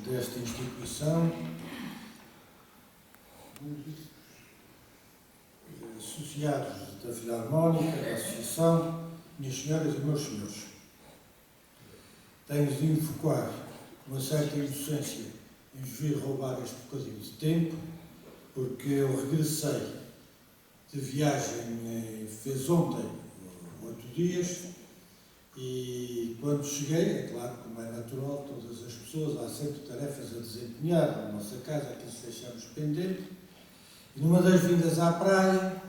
desta instituição, associados da Filarmónica, da Associação, minhas senhoras e meus senhores, tenho de invocar uma certa inocência em vos vir roubar este bocadinho de tempo, porque eu regressei de viagem, fez ontem 8 dias, e quando cheguei, é claro, como é natural, todas as pessoas, há sempre tarefas a desempenhar na nossa casa, aqui se deixamos pendente, e numa das vindas à praia,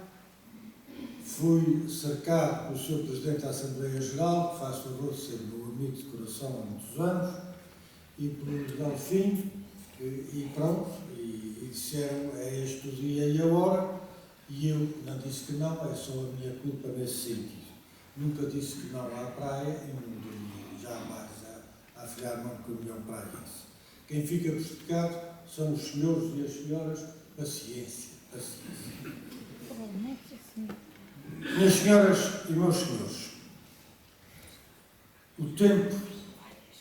fui cercado pelo Sr. Presidente da Assembleia Geral, que faz favor de ser meu amigo de coração há muitos anos, e pelo Delfim, e pronto, e disseram, é este o dia e a hora, e eu não disse que não, é só a minha culpa nesse sentido. Nunca disse que não à praia e não dormi jamais a afilhar uma caminhão praiense. Quem fica prejudicado são os senhores e as senhoras. Paciência, paciência. Minhas senhoras e meus senhores, o tempo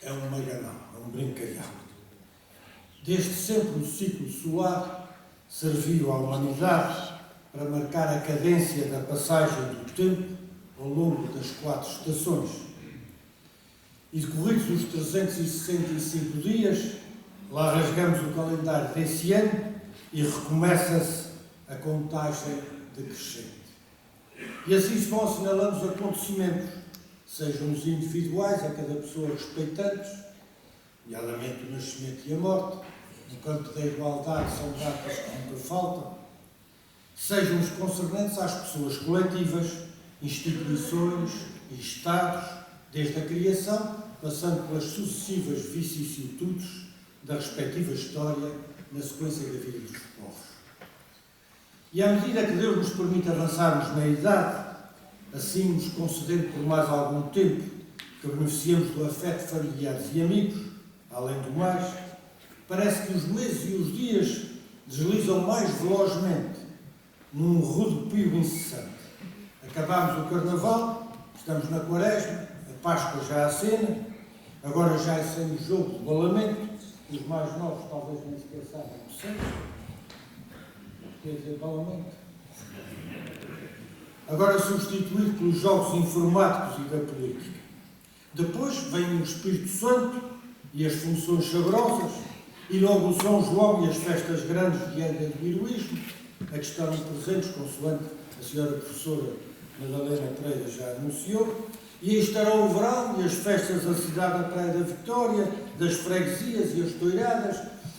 é um maganão, é um brincalhão. Desde sempre o ciclo solar serviu à humanidade para marcar a cadência da passagem do tempo ao longo das 4 estações. E decorridos os 365 dias, lá rasgamos o calendário desse ano e recomeça-se a contagem decrescente. E assim se vão assinalando os acontecimentos, sejam os individuais, a cada pessoa respeitantes, nomeadamente o nascimento e a morte, no campo da igualdade são datas que nunca faltam, sejam os concernentes às pessoas coletivas, instituições e Estados, desde a criação, passando pelas sucessivas vicissitudes da respectiva história na sequência da vida dos povos. E à medida que Deus nos permite avançarmos na idade, assim nos concedendo por mais algum tempo que beneficiemos do afeto de familiares e amigos, além do mais, parece que os meses e os dias deslizam mais velozmente num rodopio incessante. Acabámos o Carnaval, estamos na Quaresma, a Páscoa já acena, agora já é sem o jogo de balamento, os mais novos talvez nem sequer saibam o que seja. Quer dizer, balamento. Agora substituído pelos jogos informáticos e da política. Depois vem o Espírito Santo e as funções sagrosas, e logo o São João e as festas grandes de Ega de Heroísmo, a que estarão presentes, consoante a senhora professora Madalena Pereira já anunciou, e aí estarão o verão e as festas da cidade da Praia da Vitória, das freguesias e as toiradas,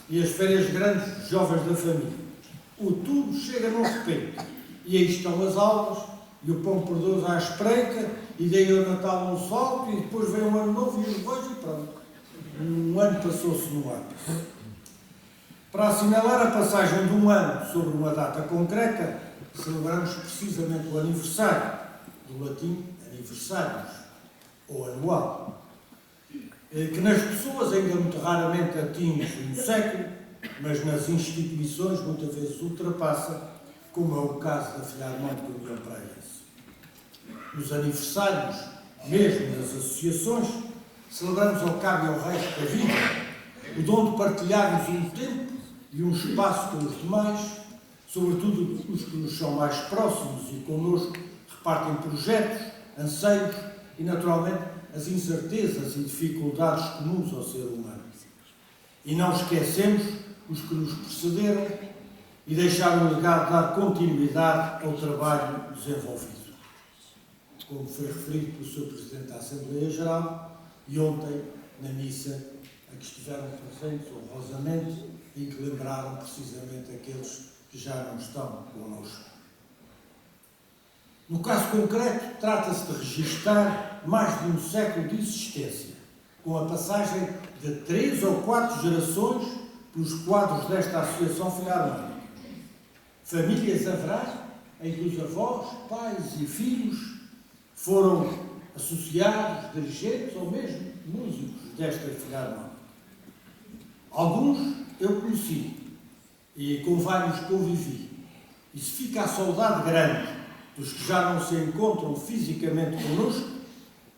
e as férias grandes dos jovens da família. O tudo chega num repente, e aí estão as aulas, e o pão por Deus à espreita, e daí o Natal um salto, e depois vem o Ano Novo e os reis, e pronto. Um ano passou-se no ano. Para assinalar a passagem de um ano sobre uma data concreta, celebramos precisamente o aniversário, do latim aniversários, ou anual, que nas pessoas ainda muito raramente atinge um século, mas nas instituições muitas vezes ultrapassa, como é o caso da Filarmónica União Praiense. Nos aniversários, mesmo nas associações, celebramos ao cabo e ao resto da vida o dom de partilharmos um tempo e um espaço com os demais, sobretudo os que nos são mais próximos e connosco repartem projetos, anseios e, naturalmente, as incertezas e dificuldades comuns ao ser humano. E não esquecemos os que nos precederam e deixaram o legado de dar continuidade ao trabalho desenvolvido. Como foi referido pelo Sr. Presidente da Assembleia Geral e ontem, na missa, a que estiveram presentes honrosamente e que lembraram precisamente aqueles que já não estão connosco. No caso concreto, trata-se de registar mais de um século de existência, com a passagem de 3 ou 4 gerações pelos quadros desta Associação Filarmónica. Famílias haverá em que os avós, pais e filhos foram associados, dirigentes ou mesmo músicos desta Filarmónica. Alguns eu conheci e com vários convivi. E se fica a saudade grande dos que já não se encontram fisicamente connosco,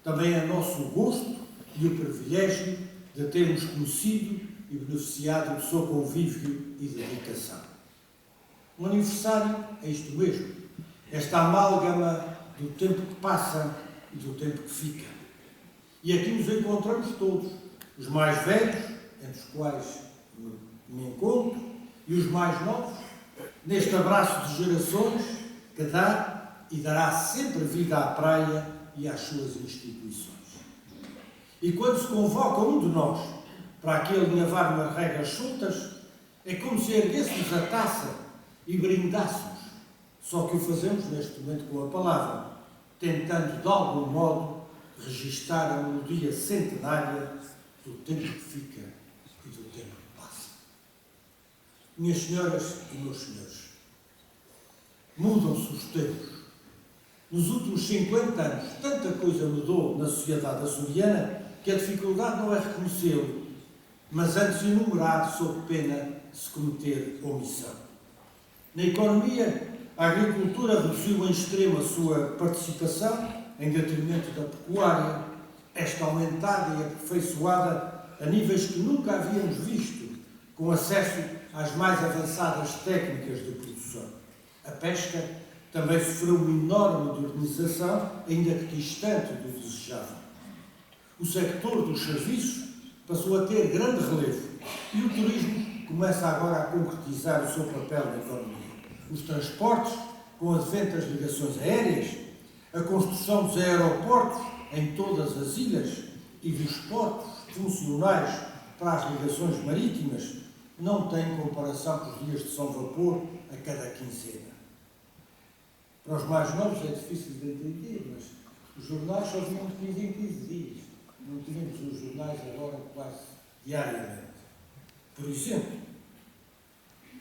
também é nosso gosto e o privilégio de termos conhecido e beneficiado do seu convívio e dedicação. Um aniversário é isto mesmo, esta amálgama do tempo que passa e do tempo que fica. E aqui nos encontramos todos, os mais velhos, entre os quais me encontro, e os mais novos, neste abraço de gerações que dá e dará sempre vida à praia e às suas instituições. E quando se convoca um de nós para aquele alinhavar umas regras soltas, é como se erguêssemos a taça e brindássemos, só que o fazemos neste momento com a palavra, tentando de algum modo registar a melodia centenária do tempo que fica e do tempo que passa. Minhas senhoras e meus senhores, mudam-se os tempos. Nos últimos 50 anos, tanta coisa mudou na sociedade açoriana que a dificuldade não é reconhecê-lo, mas antes enumerar sob pena de se cometer omissão. Na economia, a agricultura reduziu em extremo a sua participação, em detrimento da pecuária, esta aumentada e aperfeiçoada a níveis que nunca havíamos visto, com acesso às mais avançadas técnicas de produção. A pesca também sofreu uma enorme modernização, ainda que distante do desejável. O sector dos serviços passou a ter grande relevo e o turismo começa agora a concretizar o seu papel na economia. Os transportes, com o advento das ligações aéreas, a construção dos aeroportos em todas as ilhas e dos portos funcionais para as ligações marítimas não têm comparação com os dias de São Vapor a cada quinzena. Para os mais novos é difícil de entender, mas os jornais só vinham de 15 em 15 dias. Não tínhamos os jornais agora quase diariamente. Por exemplo,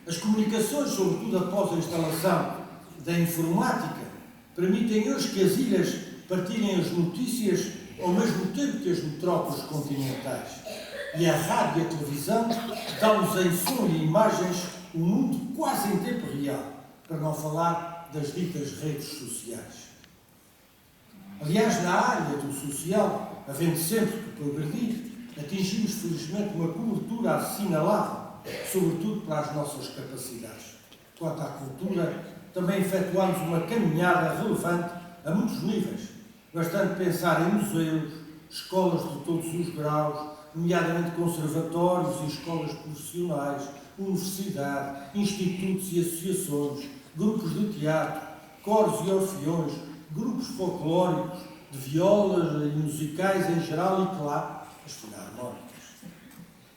as comunicações, sobretudo após a instalação da informática, permitem hoje que as ilhas partilhem as notícias ao mesmo tempo que as metrópoles continentais. E a rádio e a televisão dão-nos em som e imagens o mundo quase em tempo real, para não falar das ditas redes sociais. Aliás, na área do social, havendo sempre que progredir, atingimos felizmente uma cobertura assinalável, sobretudo para as nossas capacidades. Quanto à cultura, também efetuamos uma caminhada relevante a muitos níveis, bastante pensar em museus, escolas de todos os graus, nomeadamente conservatórios e escolas profissionais, universidade, institutos e associações, grupos de teatro, coros e orfeões, grupos folclóricos, de violas e musicais em geral e, claro, as filarmónicas.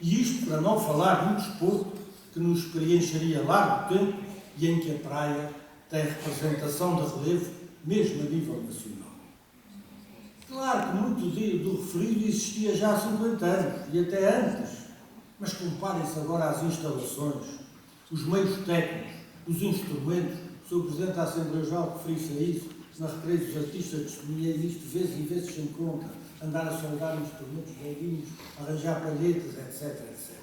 E isto para não falar do desporto, que nos preencheria largo tempo e em que a praia tem representação de relevo, mesmo a nível nacional. Claro que muito do referido existia já há 50 anos, e até antes, mas comparem-se agora às instalações, os meios técnicos, os instrumentos. O Sr. Presidente da Assembleia Geral referisse a isso, na Recreio dos Artistas testemunhei isto vezes e vezes sem conta, andar a soldar instrumentos velhinhos, arranjar palhetas, etc, etc.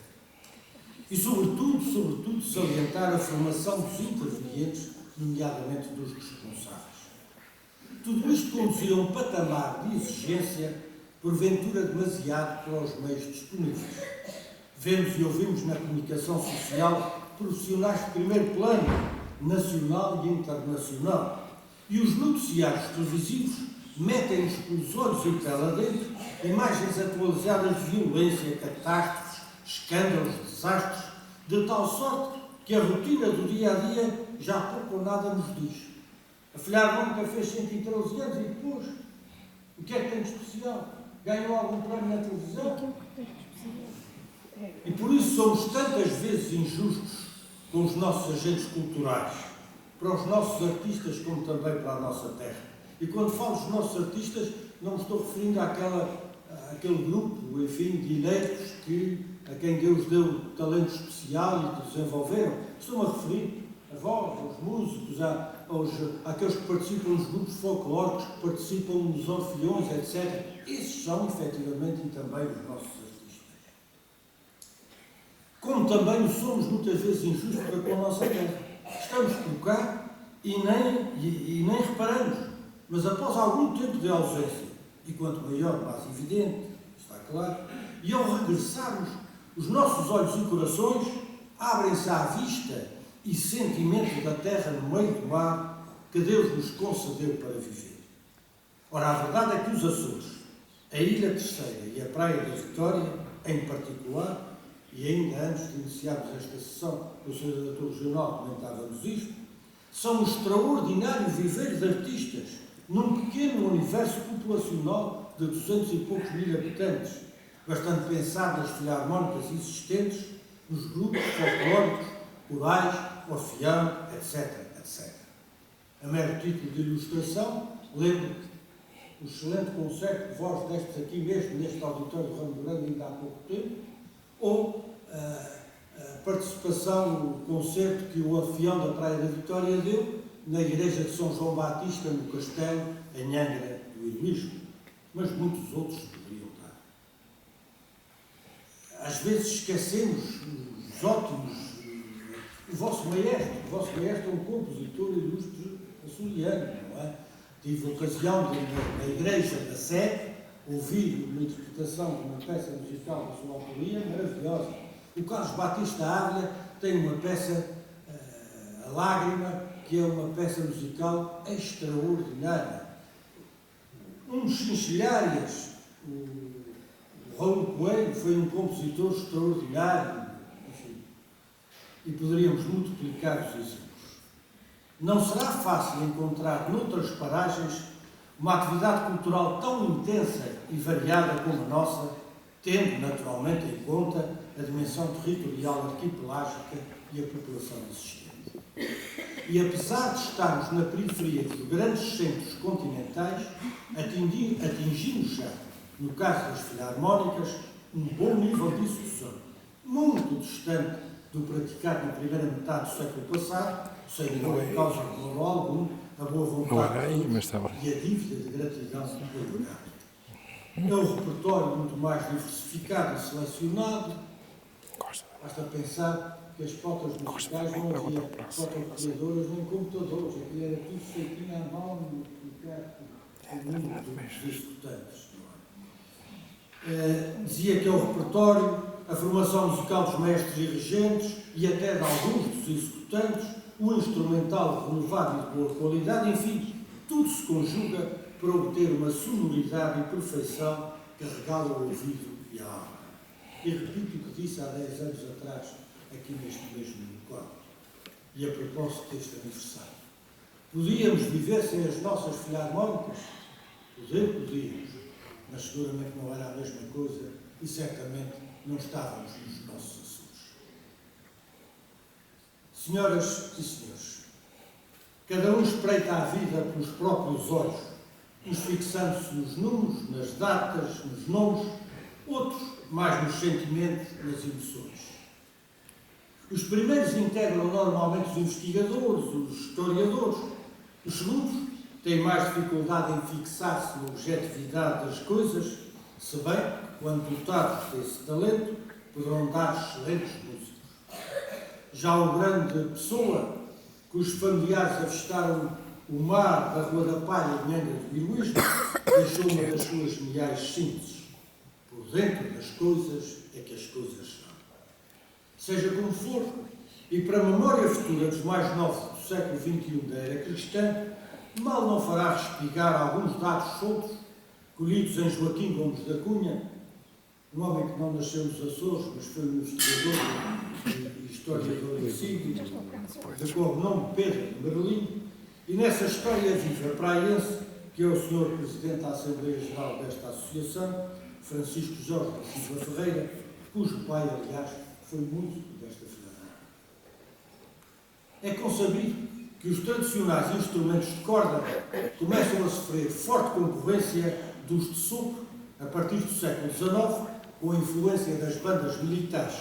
E, sobretudo, salientar a formação dos intervenientes, nomeadamente dos responsáveis. Tudo isto conduzia a um patamar de exigência, porventura demasiado para os meios disponíveis. Vemos e ouvimos na comunicação social profissionais de primeiro plano, nacional e internacional. E os noticiários televisivos metem-nos pelos olhos e pela dentro imagens atualizadas de violência, catástrofes, escândalos, desastres, de tal sorte que a rotina do dia-a-dia já pouco ou nada nos diz. A filha nunca fez 113 anos e depois, o que é que tem de especial? Ganhou algum prémio na televisão? E por isso somos tantas vezes injustos com os nossos agentes culturais, para os nossos artistas como também para a nossa terra. E quando falo dos nossos artistas, não me estou referindo àquele grupo, enfim, de eleitos a quem Deus deu talento especial e que desenvolveram. Estou-me a referir a vós, aos músicos, àqueles que participam nos grupos folclóricos, que participam nos orfeões, etc. Esses são, efetivamente, e também os nossos artistas. Como também o somos muitas vezes injustos para com a nossa terra. Estamos por cá e nem reparamos, mas após algum tempo de ausência, e quanto maior, mais evidente, está claro, e ao regressarmos, os nossos olhos e corações abrem-se à vista e sentimento da terra no meio do mar que Deus nos concedeu para viver. Ora, a verdade é que os Açores, a Ilha Terceira e a Praia da Vitória, em particular, e ainda antes de iniciarmos esta sessão, o Sr. Diretor Regional comentava-nos isto, são um extraordinário viver de artistas num pequeno universo populacional de 200 e poucos mil habitantes, bastante pensar nas filarmónicas existentes, nos grupos folclóricos, corais, orfeão, etc., etc. A mero título de ilustração, lembro o excelente concerto que vós destes aqui mesmo, neste auditório de Ramo Grande, ainda há pouco tempo, ou a participação no concerto que o Orfeão da Praia da Vitória deu na Igreja de São João Batista, no Castelo, em Angra do Heroísmo, mas muitos outros poderiam dar. Às vezes esquecemos os ótimos. O vosso maestro é um compositor ilustre açoriano, não é? Tive ocasião de, na Igreja da Sé, ouvir uma interpretação de uma peça musical da sua autoria maravilhosa. O Carlos Batista Ávila tem uma peça, A Lágrima, que é uma peça musical extraordinária. Uns chinchilharias, o Raul Coelho foi um compositor extraordinário, enfim, e poderíamos multiplicar os exemplos. Não será fácil encontrar noutras paragens uma atividade cultural tão intensa e variada como a nossa, tendo naturalmente em conta a dimensão territorial arquipelágica e a população existente. E apesar de estarmos na periferia dos grandes centros continentais, atingimos já, no caso das filarmónicas, um bom nível de execução, muito distante do praticado na primeira metade do século passado, sem não é causa de modo algum a boa vontade e a dívida de gratidão do legado. É um repertório muito mais diversificado e selecionado. Basta pensar que as pautas musicais não havia fotocopiadoras nem computadores, aquilo era tudo feitinho à mão no mundo dos executantes. Dizia que é o repertório, a formação musical dos mestres e regentes e até de alguns dos executantes, o instrumental renovado e de boa qualidade, enfim, tudo se conjuga para obter uma sonoridade e perfeição que regala o ouvido e a alma. E repito o que disse há 10 anos atrás, aqui neste mesmo local, e a propósito deste aniversário. Podíamos viver sem as nossas filarmónicas? Podíamos, mas seguramente não era a mesma coisa e certamente não estávamos nos nossos Açores. Senhoras e senhores, cada um espreita a vida pelos próprios olhos, uns fixando-se nos números, nas datas, nos nomes, outros mais nos sentimentos, nas emoções. Os primeiros integram normalmente os investigadores, os historiadores. Os segundos têm mais dificuldade em fixar-se na objetividade das coisas, se bem que, quando dotados desse talento, poderão dar excelentes músicos. Já o grande Pessoa, cujos familiares avistaram o mar da Rua da Palha em Angra do Heroísmo, deixou uma das suas geniais sínteses. Por dentro das coisas é que as coisas são. Seja como for, e para a memória futura dos mais novos do século XXI da era cristã, mal não fará respigar alguns dados soltos, colhidos em Joaquim Gomes da Cunha, um homem que não nasceu nos Açores, mas foi um investigador e historiador exímio, de cognome Pedro de Berlim, e nessa história viva praense, que é o Sr. Presidente da Assembleia Geral desta associação, Francisco Jorge da Silva Ferreira, cujo pai, aliás, foi músico desta filarmónica. É consabido que os tradicionais instrumentos de corda começam a sofrer forte concorrência dos de sopro a partir do século XIX, com a influência das bandas militares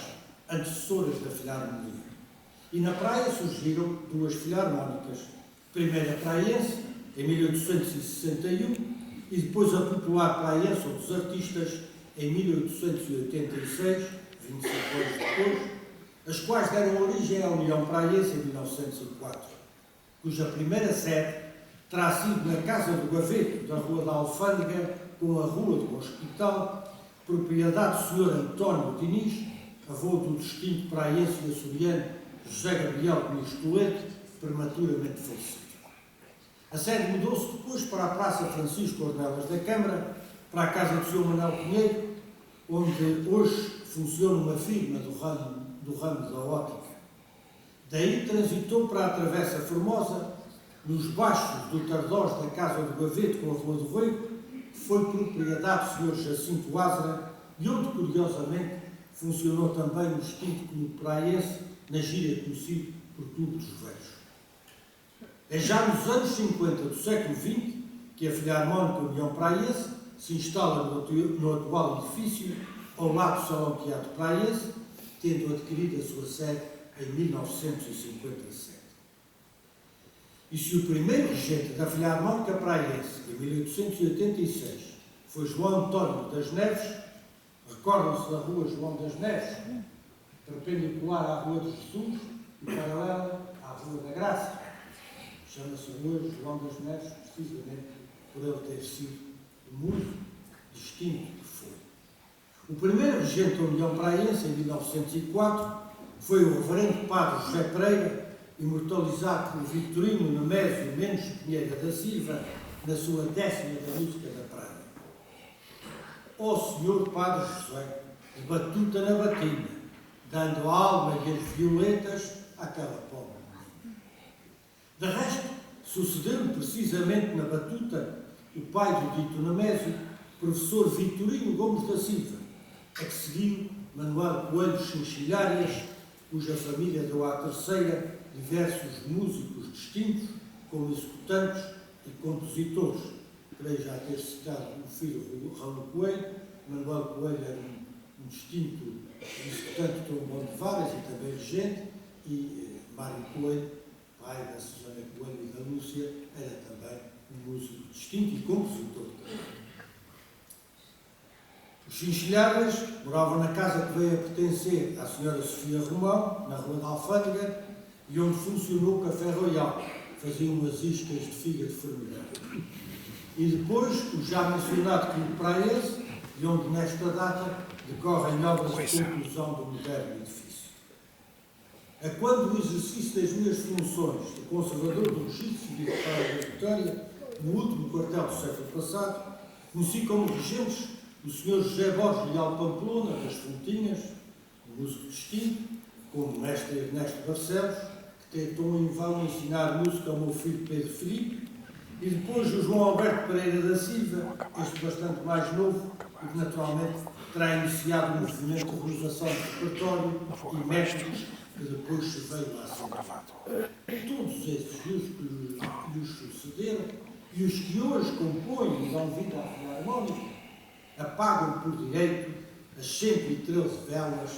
antecessoras da filarmonia. E na praia surgiram duas filarmónicas, primeiro a praiense, em 1861, e depois a popular praiense ou dos artistas, em 1886, 25 anos depois, as quais deram origem à União Praiense em 1904, cuja primeira sede terá sido na Casa do Gaveto, da Rua da Alfândega, com a Rua do Hospital, propriedade do Sr. António Diniz, avô do distinto praense e açoriano José Gabriel Diniz Toledo, prematuramente falecido. A sede mudou-se depois para a Praça Francisco Ornelas da Câmara, para a casa do Sr. Manuel Pinheiro, onde hoje funciona uma firma do ramo da ótica. Daí transitou para a Travessa Formosa, nos baixos do Tardós da Casa do Gaveto com a Rua do Rego, que foi propriedade do Sr. Jacinto Lázara e onde, curiosamente, funcionou também o extinto Clube Praense, na gíria conhecido por Clube dos Velhos. É já nos anos 50 do século XX que a Filarmónica União Praense se instala no atual edifício, ao lado do Salão Teatro Praense, tendo adquirido a sua sede em 1957. E se o primeiro regente da Filarmónica Praense, em 1886, foi João António das Neves, recordam-se da Rua João das Neves, perpendicular à Rua de Jesus e paralela à Rua da Graça. Chama-se Rua João das Neves, precisamente por ele ter sido muito distinto que foi. O primeiro regente da União Praense, em 1904, foi o reverendo Padre José Pereira, imortalizado por Vitorino Nemésio Mendes Pinheiro da Silva, na sua 10ª da música da Praia. Ó Senhor Padre José, de batuta na batina, dando a alma e as violetas àquela pobre menina. De resto, sucedeu precisamente na batuta o pai do dito Nemésio, professor Vitorino Gomes da Silva, a que seguiu Manuel Coelho Chinchilharias, cuja família deu à terceira diversos músicos distintos, como executantes e compositores. Creio já ter citado o filho Raul Coelho. Manuel Coelho era um distinto executante de trombone de varas e também regente, e Mário Coelho, pai da Susana Coelho e da Lúcia, era também um músico distinto e compositor. Os Chinchilhadas moravam na casa que veio a pertencer à Sra. Sofia Romão, na Rua da Alfândega, e onde funcionou o Café Royal. Faziam umas iscas de fígado formidável. E depois o já mencionado Clube Praense, e onde nesta data decorrem obras de conclusão do moderno edifício. A quando o exercício das minhas funções de conservador do registro civil da Praia da Vitória, no último quartel do século passado, conheci como regentes o Sr. José Borges Leal Pamplona, das Fontinhas, um músico distinto, como mestre Ernesto Barcelos, que tentou em vão ensinar música ao meu filho Pedro Filipe, e depois o João Alberto Pereira da Silva, este bastante mais novo, e que naturalmente terá iniciado o movimento de renovação do repertório e métodos que depois se veio a ser. Todos esses, e os que lhes sucederam, e os que hoje compõem e dão vida à Filarmónica, apagam por direito as 113 velas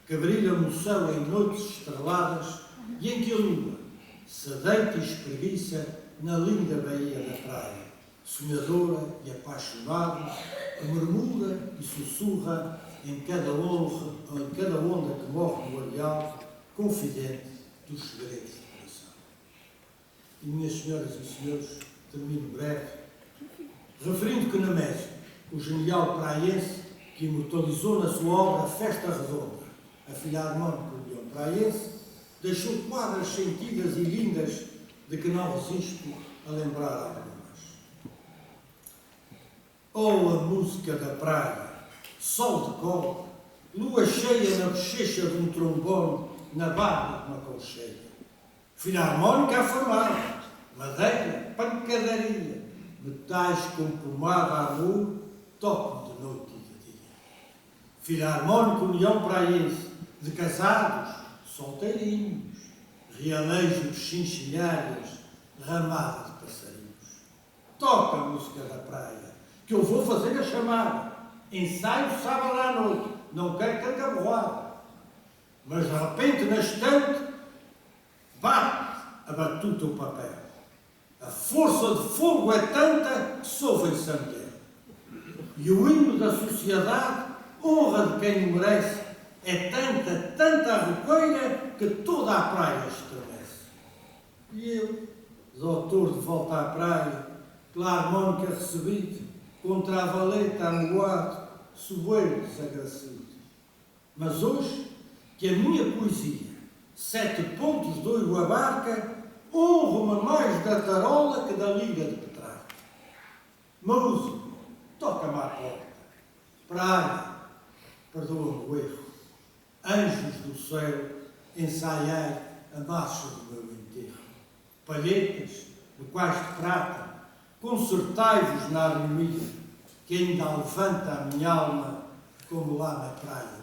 que brilham no céu em noites estreladas e em que a lua se deita e espreguiça na linda baía da praia, sonhadora e apaixonada, que murmura e sussurra em cada onda que morre no areal, confidente dos segredos do coração. E, minhas senhoras e senhores, termino breve, referindo que Nemésio, o genial praense, que imortalizou na sua obra Festa Redonda, a Filarmónica União Praense, deixou quadras sentidas e lindas de que não resisto a lembrar algumas. Oh, a música da praia, sol de cobre, lua cheia na bochecha de um trombone, na barba de uma colcheia. Filarmónica a formar, madeira, pancadaria, metais com pomada, amor, toque de noite e de dia. Filarmónica União Praense, de casados, solteirinhos, realejo de chinchilhadas, ramada de passarinhos. Toca a música da praia, que eu vou fazer a chamada. Ensaio sábado à noite, não quero tanta borrada. Mas de repente, na estante, bate a batuta o papel. A força de fogo é tanta que soube em Santel. E o hino da sociedade, honra de quem o merece, é tanta a roqueira que toda a praia estremece. E eu, doutor de volta à praia, pela harmónica recebido, contra a valeta amoado, sobeiro desagracido. Mas hoje, que a minha poesia, 7 pontos de ouro abarca, honra-me mais da tarola que da liga de Petrarca. Músico, toca-me à porta. Praia, perdoa-me o erro. Anjos do céu, ensaiai a marcha do meu enterro. Palhetas, de quais de prata, concertai-vos na harmonia, que ainda levanta a minha alma, como lá na praia